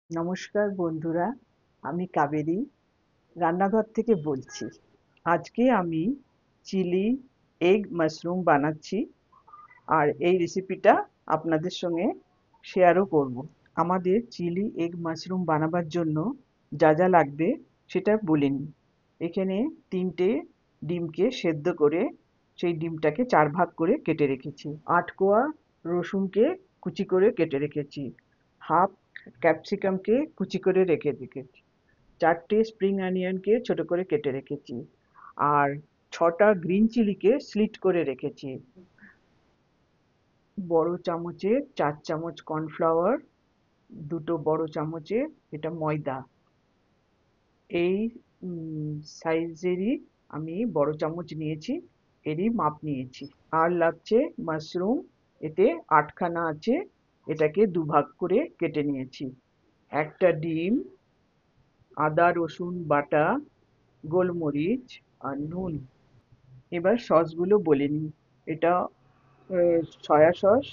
নমস্কার বন্ধুরা, আমি কাবেরী রান্নাঘর থেকে বলছি। আজকে আমি চিলি এগ মাশরুম বানাচ্ছি, আর এই রেসিপিটা আপনাদের সঙ্গে শেয়ারও করব। আমাদের চিলি এগ মাশরুম বানাবার জন্য যা যা লাগবে সেটা বলে নিই। এখানে 3টে ডিমকে সেদ্ধ করে সেই ডিমটাকে 4 ভাগ করে কেটে রেখেছি। 8 কোয়া রসুনকে কুচি করে কেটে রেখেছি। হাফ ক্যাপসিকামকে কুচি করে রেখে রেখেছি। 4টে স্প্রিং অনিয়নকে ছোট করে কেটে রেখেছি। আর 6টা গ্রিন চিলিকে স্লিট করে রেখেছি। বড় চামচে 4 চামচ কর্নফ্লাওয়ার, 2টো বড় চামচে এটা ময়দা। এই সাইজেরই আমি বড় চামচ নিয়েছি, এরই মাপ নিয়েছি। আর লাগছে মাশরুম, এতে 8খানা আছে, এটাকে 2 ভাগ করে কেটে নিয়েছি। একটা ডিম, আদা রসুন বাটা, গোলমরিচ আর নুন। এবার সসগুলো বলে নিই। এটা সয়া সস,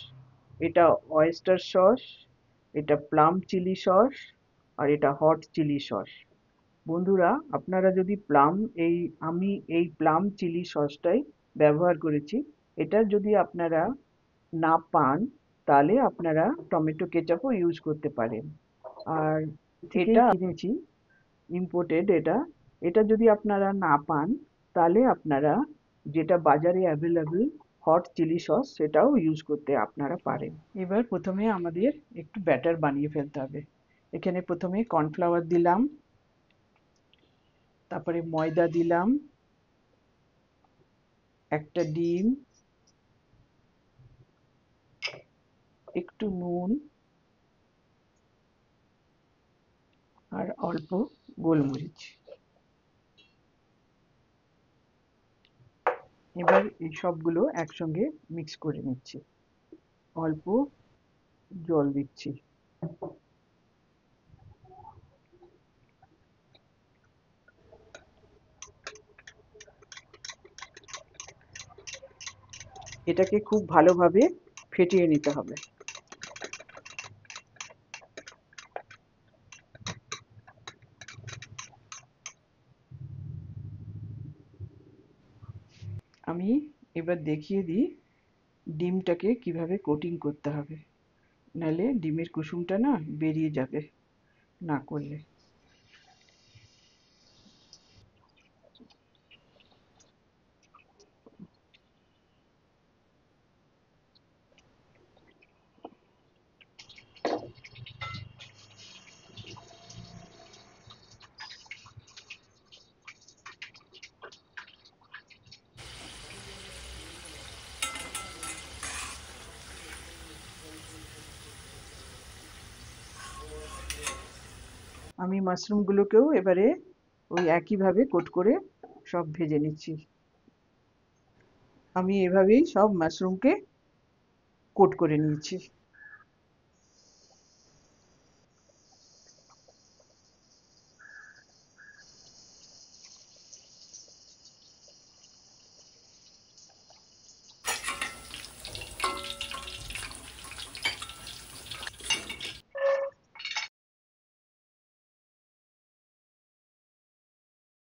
এটা অয়েস্টার সস, এটা প্লাম চিলি সস, আর এটা হট চিলি সস। বন্ধুরা, আপনারা যদি আমি এই প্লাম চিলি সসটাই ব্যবহার করেছি। এটা যদি আপনারা না পান তাহলে আপনারা টমেটো কেচাপও ইউজ করতে পারেন। আর এটা কিনেছি, ইম্পোর্টেড এটা। এটা যদি আপনারা না পান তাহলে আপনারা যেটা বাজারে অ্যাভেলেবল হট চিলি সস সেটাও ইউজ করতে আপনারা পারেন। এবার প্রথমে আমাদের একটু ব্যাটার বানিয়ে ফেলতে হবে। এখানে প্রথমে কর্নফ্লাওয়ার দিলাম, তারপরে ময়দা দিলাম, একটা ডিম, একটু নুন, আর অল্প গোলমরিচ। এবার এই সবগুলো একসঙ্গে মিক্স করে নিচ্ছি। অল্প জল দিচ্ছি। এটাকে খুব ভালোভাবে ফেটিয়ে নিতে হবে। আমি এবার দেখিয়ে দিই ডিমটাকে কিভাবে কোটিং করতে হবে, নাহলে ডিমের কুসুমটা না বেরিয়ে যাবে না করলে। আমি মাশরুমগুলোকেও এবারে ওই একইভাবে কোট করে সব ভেজে নিচ্ছি। আমি এভাবেই সব মাশরুমকে কোট করে নিয়েছি।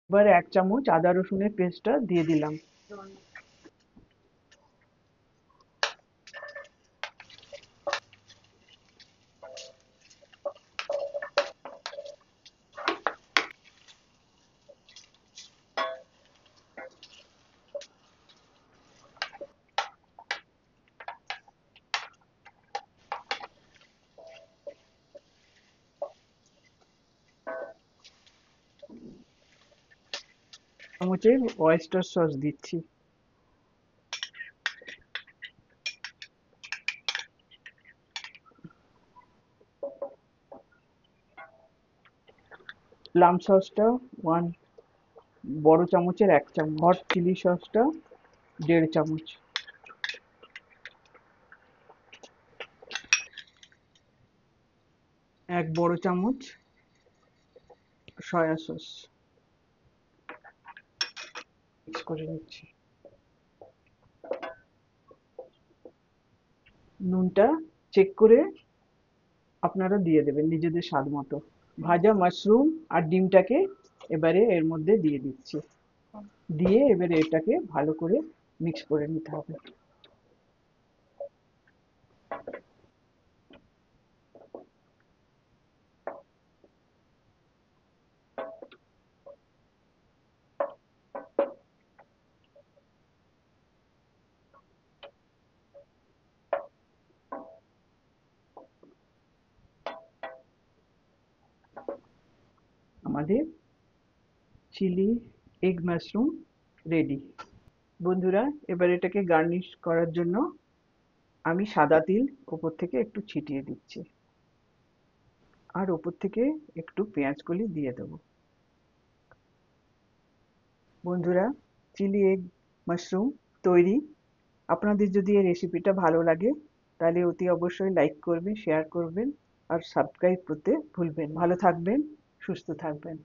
এবার 1 চামচ আদা রসুনের পেস্টটা দিয়ে দিলাম। চামচের অয়েস্টার সস দিচ্ছি। প্লাম সসটা 1 বড় চামচের 1 চামচ, হট চিলি সসটা 1.5 চামচ, এক বড় চামচ সয়া সস মিক্স করে নিচ্ছি। নুনটা চেক করে আপনারা দিয়ে দেবেন নিজেদের স্বাদ মতো। ভাজা মাশরুম আর ডিমটাকে এবারে এর মধ্যে দিয়ে দিচ্ছি, দিয়ে এবারে এটাকে ভালো করে মিক্স করে নিতে হবে। আমাদের চিলি এগ মাশরুম রেডি। বন্ধুরা, এবার এটাকে গার্নিশ করার জন্য আমি সাদা তিল ওপর থেকে একটু ছিটিয়ে দিচ্ছি, আর ওপর থেকে একটু পেঁয়াজ কলি দিয়ে দেবো। বন্ধুরা, চিলি এগ মাশরুম তৈরি। আপনাদের যদি এই রেসিপিটা ভালো লাগে তাহলে অতি অবশ্যই লাইক করবেন, শেয়ার করবেন আর সাবস্ক্রাইব করতে ভুলবেন। ভালো থাকবেন, সুস্থ থাকবেন।